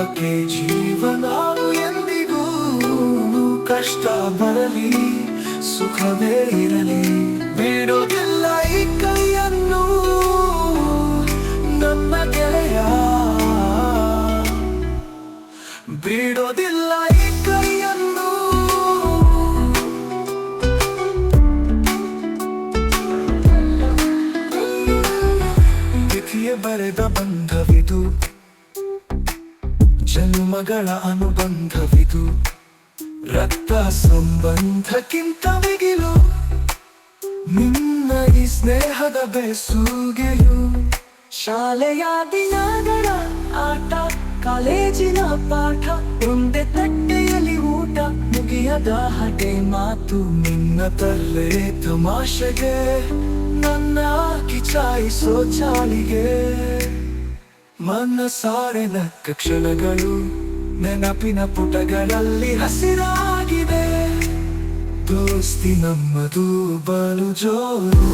ಜೀವಕ್ಕೆ ಜೀವನ ಎಂದಿಗೂ ಕಷ್ಟ ಬರಲಿ ಸುಖವೇ ಇರಲಿ ಬಿಡೋದಿಲ್ಲ ಈ ಕೈಯನ್ನು ನನ್ನ ಗೆಳೆಯ ಬಿಡೋದಿಲ್ಲ ಈ ಕೈಯನ್ನು ವಿಧಿಯೇ ಬರೆದ ಬಂಧವಿದು ಜನ್ಮಗಳ ಅನುಬಂಧವಿದು ರಕ್ತ ಸಂಬಂಧಕ್ಕಿಂತ ಮಿಗಿಲು ನಿನ್ನ ಈ ಸ್ನೇಹದ ಬೆಸುಗೆಯು ಶಾಲೆಯ ದಿನಗಳ ಆಟ ಕಾಲೇಜಿನ ಪಾಠ ಒಂದೇ ತಟ್ಟೆಯಲ್ಲಿ ಊಟ ಮುಗಿಯದ ಹಟೆ ಮಾತು ನಿನ್ನ ತಲ್ಲೆ ತಮಾಷೆಗೆ ನನ್ನ ಕಿಚಾಯಿಸೋ ಚಾಲಿಗೆ ಮನಸಾರೆ ನಕ್ಕ ಕ್ಷಣಗಳು ನೆನಪಿನ ಪುಟಗಳಲ್ಲಿ ಹಸಿರಾಗಿದೆ ದೋಸ್ತಿ ನಮ್ಮದು ಬಲು ಜೋರು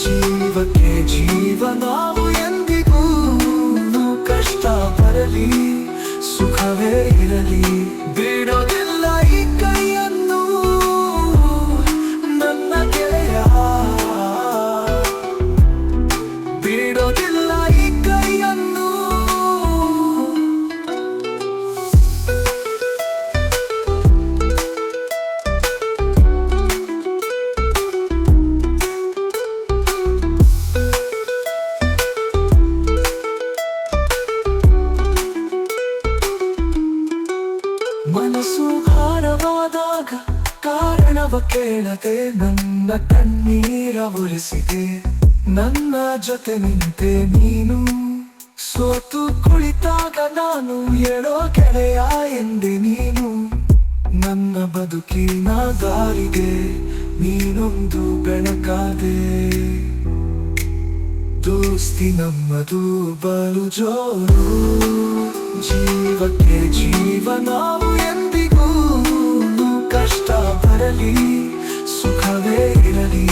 ಜೀವಕ್ಕೆ ಜೀವ ನಾವು ಎಂದಿಗೂ ಕಷ್ಟ ಬರಲಿ ಸುಖವೇ ಇರಲಿ ಬಿಡೋದಿಲ್ಲ ಈ ಕೈಯನ್ನು ನನ್ನ ಗೆಳೆಯ ಬಿಡೋದಿಲ್ಲ ಈ ಕೈಯನ್ನು ಮನಸ್ಸು ಭಾರವಾದಾಗ ಕಾರಣವ ಕೇಳದೆ ನನ್ನ ಕಣ್ಣೀರ ಒರೆಸಿದೆ ನನ್ನ ಜೊತೆ ನಿಂತೆ ನೀನು ಸೋತು ಕುಳಿತಾಗ ನಾನು ಹೇಳೋ ಗೆಳೆಯ ಎಂದೆ ನೀನು ನನ್ನ ಬದುಕಿನ ದಾರಿಗೆ ನೀನೊಂದು ಬೆಳಕಾದೆ ದೋಸ್ತಿ ನಮ್ಮದು ಬಲು ಜೋರು ಜೀವಕ್ಕೆ ಜೀವ ನಾವು ಎಂದಿಗೂ ಕಷ್ಟ ಬರಲಿ ಸುಖವೇ ಇರಲಿ